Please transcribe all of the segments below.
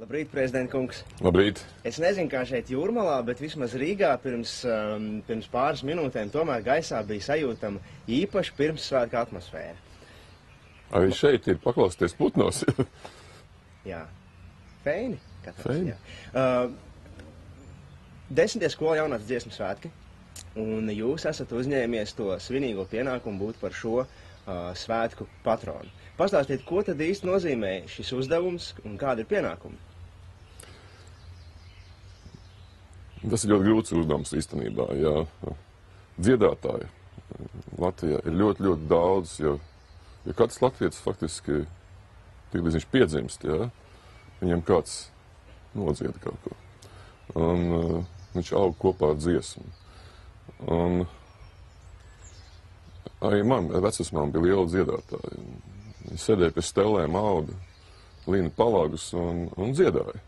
Labrīt, prezidenta kungs. Labrīt. Es nezinu, kā šeit Jūrmalā, bet vismaz Rīgā pirms pāris minūtēm tomēr gaisā bija sajūtama īpaša pirmssvētku atmosfēra. Arī šeit ir paklausties putnos. Jā. Feini. Feini. 10. skolu jaunatnes dziesmu svētki, un jūs esat uzņēmies to svinīgo pienākumu būt par šo svētku patronu. Pastāstiet, ko tad īsti nozīmē šis uzdevums un kādi ir pienākumi? Tas ir ļoti grūts uzdevums īstenībā. Jā. Dziedātāji Latvijā ir ļoti, ļoti daudz, jo katrs latvietis faktiski, tik līdz viņš piedzimst, jā, viņam kāds nodzieda kaut ko. Un viņš aug kopā ar dziesmu. Un arī man, vecusmām, bija liela dziedātāja. Viņi sēdēja pie stelēm, auda, līna palagus un dziedāja.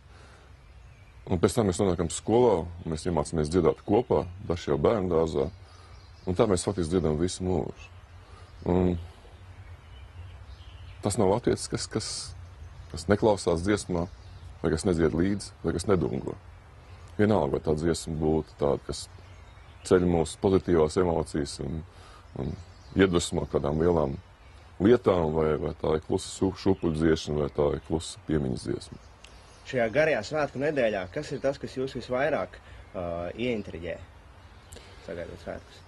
Un pēc tam mēs nonākam skolā, un mēs iemācāmies dziedāt kopā, daži jau bērnu dārzā, un tā mēs faktiski dziedam visu mūžu. Un tas nav latvietis, kas neklausās dziesmā, vai kas nedzied līdzi, vai kas nedungo. Vienalga, vai tā dziesma būtu tāda, kas ceļ mūsu pozitīvās emocijas un iedvesmo kādām lielām lietām, vai tā ir klusa šupuļu dziešana, vai tā ir klusa piemiņas dziesma. Šajā garajā svētku nedēļā, kas ir tas, kas jūs visvairāk ieintriģē, sagaidot svētkus?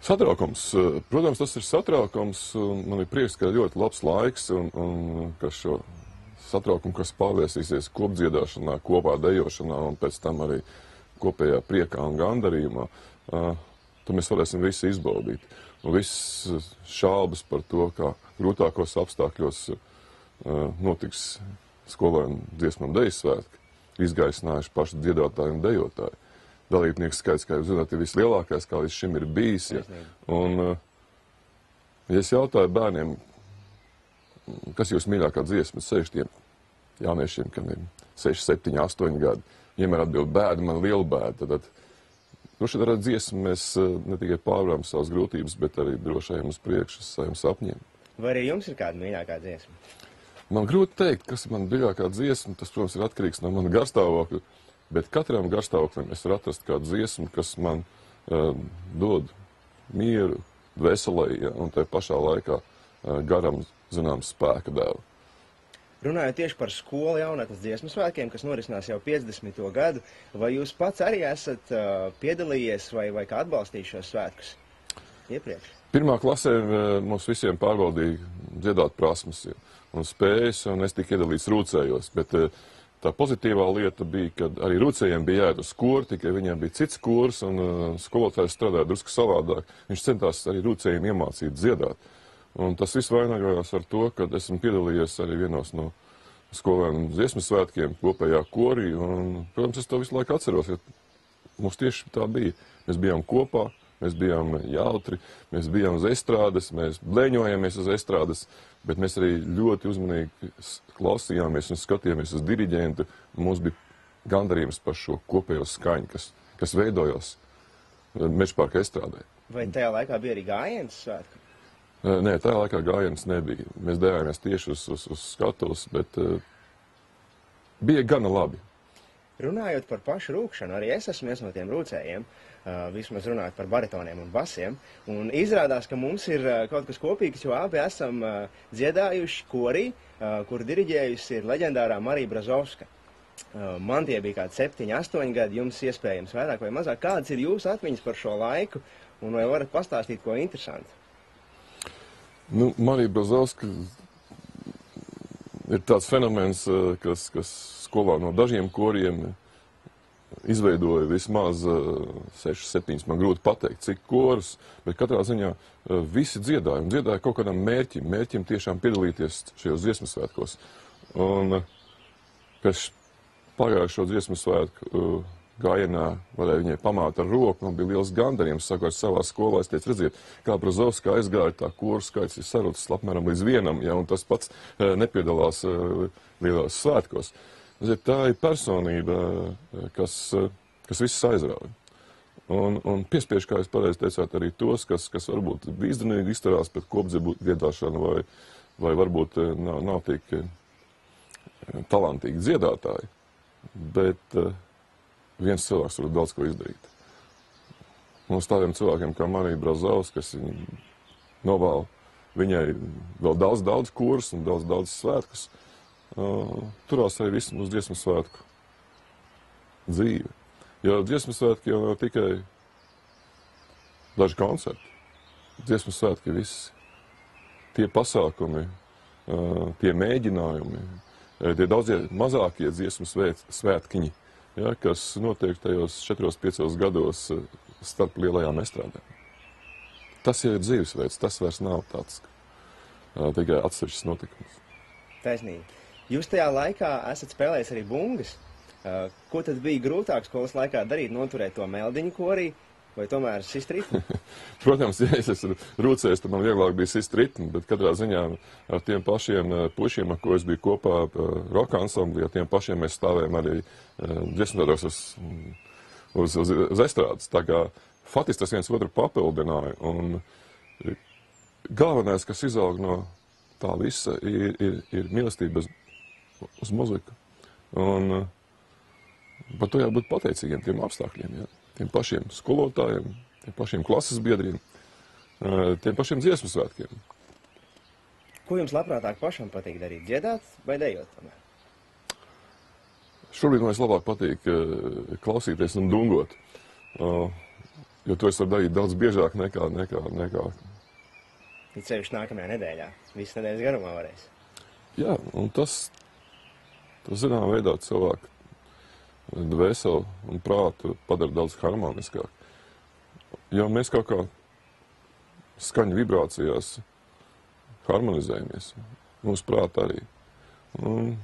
Satraukums. Protams, tas ir satraukums, un man ir prieks, ka ir ļoti labs laiks, un ka šo satraukumu, kas pārvērsīsies kopdziedāšanā, kopā dejošanā, un pēc tam arī kopējā priekā un gandarījumā, tad mēs varēsim visi izbaudīt. Un viss šaubas par to, kā grūtākos apstākļos notiks skolēnu dziesmu un deju svētki, izgaisinājuši paši dziedātāji un dejotāji. Dalībnieku skaits, kā jūs zināt, ir vislielākais, kā līdz šim ir bijis. Ja. Un, ja es jautāju bērniem, kas jūs mīļākā dziesma, sevišķi tiem jauniešiem, kam ir 6, 7, 8 gadi, viņiem ir atbild bēdi, man liela bēda, tad droši ar dziesmu mēs ne tikai pārvaram savas grūtības, bet arī droši ejam uz priekšu saviem sapņiem. Vai arī jums ir kāda mīļākā dziesma? Man grūti teikt, kas ir man mīļākā dziesma, tas, protams, ir atkarīgs no mana garstāvokļa, bet katram garstāvoklim es varu atrast kādu dziesmu, kas man dod mieru, veselai, ja, un tajā pašā laikā garam, zināms, spēka dēlu. Runājot tieši par skolu jaunatnes dziesmu svētkiem, kas norisinās jau 50. gadu, vai jūs pats arī esat piedalījies vai kā atbalstījis šos svētkus iepriekš? Pirmā klasē mums visiem pārbaudīja dziedāt prasmes un spējas, un es tikai iedalīts rūcējos, bet tā pozitīvā lieta bija, ka arī rūcējiem bija jāiet uz koru, tikai viņiem bija cits kurs, un skolotājs strādāja drusku savādāk. Viņš centās arī rūcējiem iemācīt dziedāt. Un tas viss vainagojās ar to, ka esmu piedalījies arī vienos no skolēnu dziesmu svētkiem kopējā korī, un, protams, es to visu laiku atceros, jo mums tieši tā bija. Mēs bijām kopā, mēs bijām jautri, mēs bijām uz estrādes, mēs blēņojāmies uz estrādes, bet mēs arī ļoti uzmanīgi klausījāmies un skatījāmies uz diriģentu, un mums bija gandarījums par šo kopējo skaņu, kas veidojās Mežaparka estrādē. Vai tajā laikā bija arī gājienas svētku? Nē, tajā laikā gājienas nebija. Mēs devāmies tieši uz skatuves, bet bija gana labi. Runājot par pašu rūkšanu, arī es esmu viens no tiem rūcējiem, vismaz runājot par baritoniem un basiem, un izrādās, ka mums ir kaut kas kopīgs, jo abi esam dziedājuši korī, kur diriģējusi ir leģendārā Marija Brazovska. Man tie bija kādi 7, 8 gadi, jums iespējams vairāk vai mazāk. Kādas ir jūsu atmiņas par šo laiku, un vai varat pastāstīt ko interesantu? Nu, Marija Brazovska ir tāds fenomens, kas skolā no dažiem koriem izveidoja vismaz 6, 7, man grūti pateikt, cik korus, bet katrā ziņā visi dziedāja, un dziedāja kaut kādam mērķim tiešām piedalīties šajos dziesmu svētkos. Un pēc pagājušo dziesmu svētku gājienā varēja viņai pamāt ar roku, un bija liels gandarījums, sakot savā skolā, es teicu, redziet, kā Brazovska aizgāja, tā koru skaits ir sarucis apmēram līdz 1, ja, un tas pats nepiedalās lielās svētkos. Tā ir personība, kas visus aizrauja. Un piespiež, kā jūs pareizi teicāt, arī tos, kas varbūt izdevīgi izturās pret kopdziedāšanu vai varbūt nav tik talantīgi dziedātāji. bet viens cilvēks var daudz ko izdarīt. Mums tādiem cilvēkiem kā Marija Brazaus, kas novēl viņai vēl daudz kurus un daudz svētkus, turās arī visu mūsu dziesmu svētku dzīve. Jo dziesmu svētki jau nav tikai daži koncerti. Dziesmu svētki ir visi. Tie pasākumi, tie mēģinājumi, tie daudzie mazākie dziesmu svētkiņi, ja, kas notiek tajos 4-5 gados starp lielajām estrādēm. Tas jau ir dzīvesveids, tas vairs nav tāds tikai atsevišķs notikums. Taisnīgi. Jūs tajā laikā esat spēlējis arī bungas. Ko tad bija grūtāk skolas laikā darīt, noturēt to meldiņu korī, vai tomēr sist ritmu? Protams, ja es esmu rūcējis, tad man vieglāk bija sist ritmu, bet katrā ziņā ar tiem pašiem pušiem, ar ko es biju kopā roka ansamblī, ar tiem pašiem mēs stāvējam arī dziesmotājos uz estrādes. Tā kā faktiski tas viens otru papildināja, un galvenais, kas izaug no tā visa, ir mīlestība uz muziku. Un par to jābūt pateicīgiem tiem apstākļiem, ja? Tiem pašiem skolotājiem, tiem pašiem klases biedriem, tiem pašiem dziesmu svētkiem. Ko jums labprātāk pašam patīk darīt? Dziedāt vai dejot tomēr? Šobrīd man labāk patīk klausīties un dungot, jo to es varu darīt daudz biežāk nekā. It sevišķi nākamajā nedēļā. Visas nedēļas garumā varēs. Jā, un tas zinām veidā cilvēku dvēseli un prātu padara daudz harmoniskāk. Jo mēs kaut kā skaņu vibrācijās harmonizējamies. Mūsu prāta arī. Un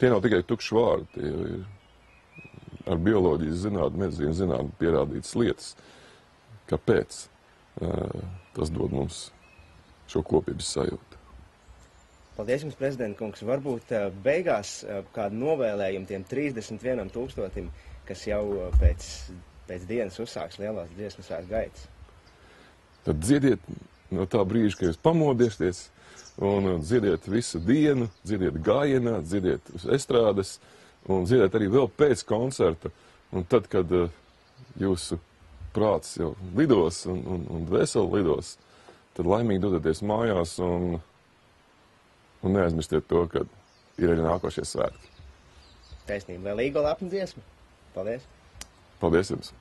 tie nav tikai tukši vārdi, tie ir ar bioloģijas zinātni, medicīnas zinātni pierādītas lietas. Kāpēc tas dod mums šo kopības sajūtu? Paldies jums, prezidenta kungs. Varbūt beigās kādu novēlējumu tiem 31 000, kas jau pēc dienas uzsāks lielās dziesmu svētku gaitas. Tad dziediet no tā brīža, kad jūs pamodiesieties, un dziediet visu dienu, dziediet gājienā, dziediet uz estrādes, un dziediet arī vēl pēc koncerta. Un tad, kad jūsu prāts jau lidos un dvēseli lidos, tad laimīgi dodaties mājās un neaizmirstiet to, ka ir arī nākošie svētki. Taisnība. Vēl Līgo lepnu dziesmu. Paldies. Paldies jums.